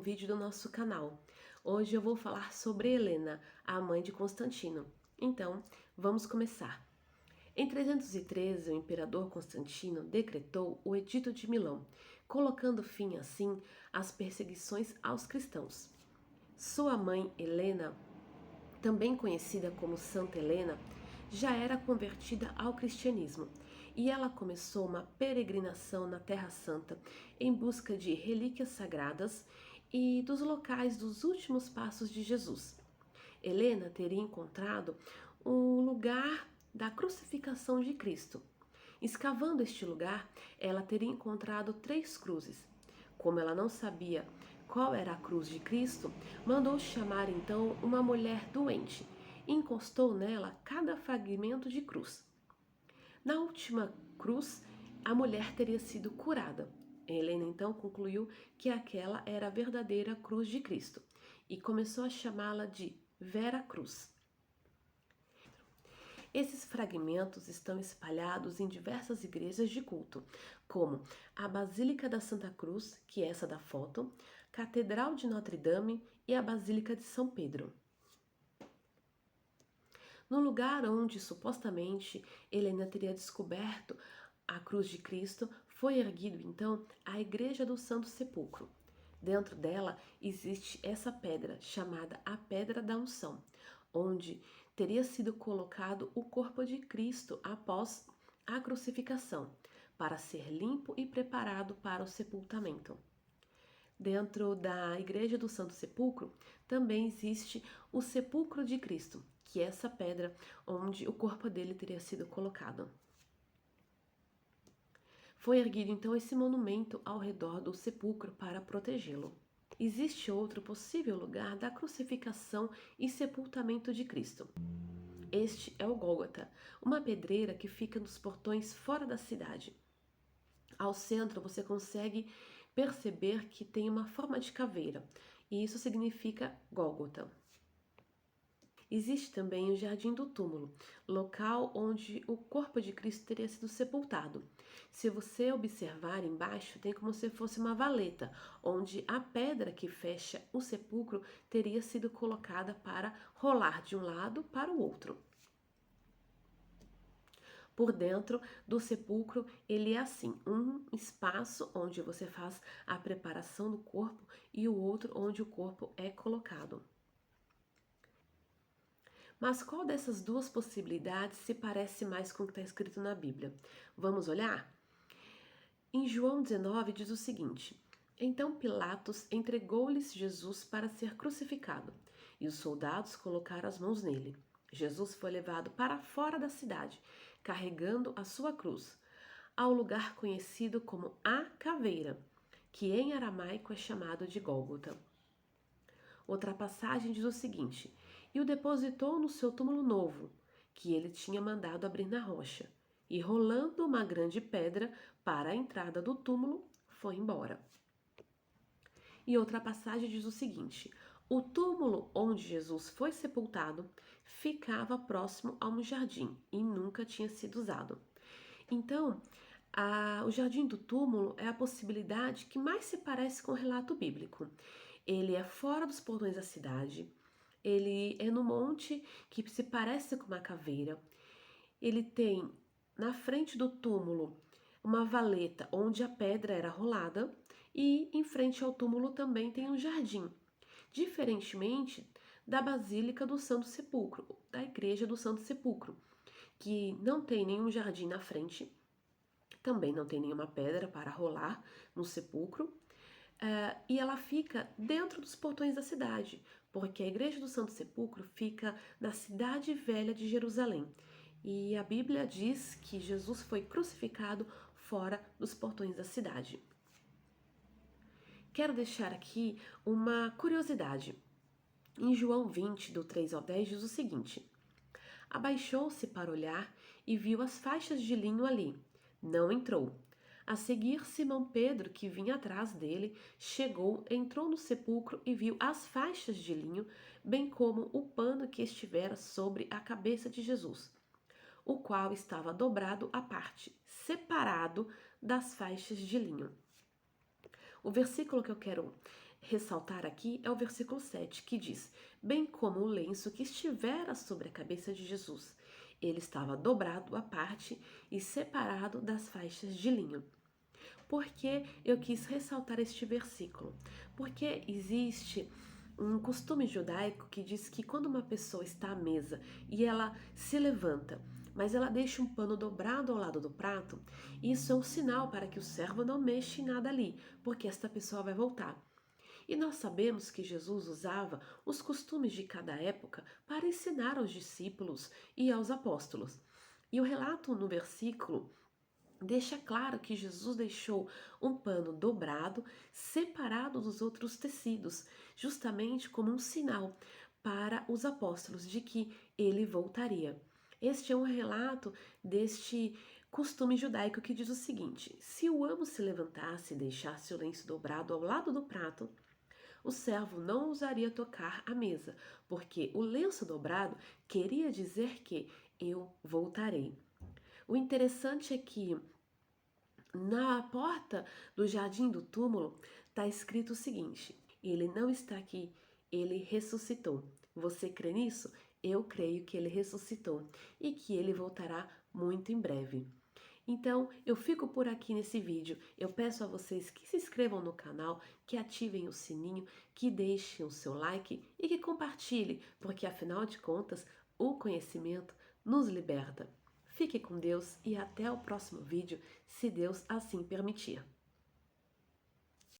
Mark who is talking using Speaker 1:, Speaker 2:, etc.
Speaker 1: vídeo do nosso canal. Hoje eu vou falar sobre Helena, a mãe de Constantino. Então, vamos começar. Em 313, o imperador Constantino decretou o Edito de Milão, colocando fim, assim, às perseguições aos cristãos. Sua mãe, Helena, também conhecida como Santa Helena, já era convertida ao cristianismo e ela começou uma peregrinação na Terra Santa em busca de relíquias sagradas e dos locais dos últimos passos de Jesus. Helena teria encontrado o lugar da crucificação de Cristo. Escavando este lugar, ela teria encontrado 3 cruzes. Como ela não sabia qual era a cruz de Cristo, mandou chamar então uma mulher doente e encostou nela cada fragmento de cruz. Na última cruz, a mulher teria sido curada. Helena então concluiu que aquela era a verdadeira cruz de Cristo e começou a chamá-la de Vera Cruz. Esses fragmentos estão espalhados em diversas igrejas de culto, como a Basílica da Santa Cruz, que é essa da foto, Catedral de Notre Dame e a Basílica de São Pedro. No lugar onde supostamente Helena teria descoberto a cruz de Cristo, foi erguido então a Igreja do Santo Sepulcro. Dentro dela existe essa pedra, chamada a Pedra da Unção, onde teria sido colocado o corpo de Cristo após a crucificação, para ser limpo e preparado para o sepultamento. Dentro da Igreja do Santo Sepulcro também existe o Sepulcro de Cristo, que é essa pedra onde o corpo dele teria sido colocado. Foi erguido então esse monumento ao redor do sepulcro para protegê-lo. Existe outro possível lugar da crucificação e sepultamento de Cristo. Este é o Gólgota, uma pedreira que fica nos portões fora da cidade. Ao centro você consegue perceber que tem uma forma de caveira, e isso significa Gólgota. Existe também o Jardim do Túmulo, local onde o corpo de Cristo teria sido sepultado. Se você observar embaixo, tem como se fosse uma valeta, onde a pedra que fecha o sepulcro teria sido colocada para rolar de um lado para o outro. Por dentro do sepulcro, ele é assim, um espaço onde você faz a preparação do corpo e o outro onde o corpo é colocado. Mas qual dessas duas possibilidades se parece mais com o que está escrito na Bíblia? Vamos olhar? Em João 19 diz o seguinte: Então Pilatos entregou-lhes Jesus para ser crucificado, e os soldados colocaram as mãos nele. Jesus foi levado para fora da cidade, carregando a sua cruz, ao lugar conhecido como a Caveira, que em aramaico é chamado de Gólgota. Outra passagem diz o seguinte: E o depositou no seu túmulo novo, que ele tinha mandado abrir na rocha, e rolando uma grande pedra para a entrada do túmulo, foi embora. E outra passagem diz o seguinte: O túmulo onde Jesus foi sepultado ficava próximo a um jardim e nunca tinha sido usado. Então, o jardim do túmulo é a possibilidade que mais se parece com o relato bíblico. Ele é fora dos portões da cidade, ele é no monte que se parece com uma caveira, ele tem na frente do túmulo uma valeta onde a pedra era rolada e em frente ao túmulo também tem um jardim, diferentemente da Basílica do Santo Sepulcro, da Igreja do Santo Sepulcro, que não tem nenhum jardim na frente, também não tem nenhuma pedra para rolar no sepulcro, e ela fica dentro dos portões da cidade, porque a Igreja do Santo Sepulcro fica na cidade velha de Jerusalém. E a Bíblia diz que Jesus foi crucificado fora dos portões da cidade. Quero deixar aqui uma curiosidade. Em João 20, do 3 ao 10, diz o seguinte: Abaixou-se para olhar e viu as faixas de linho ali. Não entrou. A seguir, Simão Pedro, que vinha atrás dele, chegou, entrou no sepulcro e viu as faixas de linho, bem como o pano que estivera sobre a cabeça de Jesus, o qual estava dobrado à parte, separado das faixas de linho. O versículo que eu quero ressaltar aqui é o versículo 7, que diz: bem como o lenço que estivera sobre a cabeça de Jesus. Ele estava dobrado à parte e separado das faixas de linho. Por que eu quis ressaltar este versículo? Porque existe um costume judaico que diz que quando uma pessoa está à mesa e ela se levanta, mas ela deixa um pano dobrado ao lado do prato, isso é um sinal para que o servo não mexa em nada ali, porque esta pessoa vai voltar. E nós sabemos que Jesus usava os costumes de cada época para ensinar aos discípulos e aos apóstolos. E o relato no versículo deixa claro que Jesus deixou um pano dobrado, separado dos outros tecidos, justamente como um sinal para os apóstolos de que ele voltaria. Este é um relato deste costume judaico que diz o seguinte: se o amo se levantasse e deixasse o lenço dobrado ao lado do prato, o servo não ousaria tocar a mesa, porque o lenço dobrado queria dizer que eu voltarei. O interessante é que na porta do jardim do túmulo está escrito o seguinte: ele não está aqui, ele ressuscitou. Você crê nisso? Eu creio que ele ressuscitou e que ele voltará muito em breve. Então, eu fico por aqui nesse vídeo. Eu peço a vocês que se inscrevam no canal, que ativem o sininho, que deixem o seu like e que compartilhem, porque afinal de contas, o conhecimento nos liberta. Fique com Deus e até o próximo vídeo, se Deus assim permitir.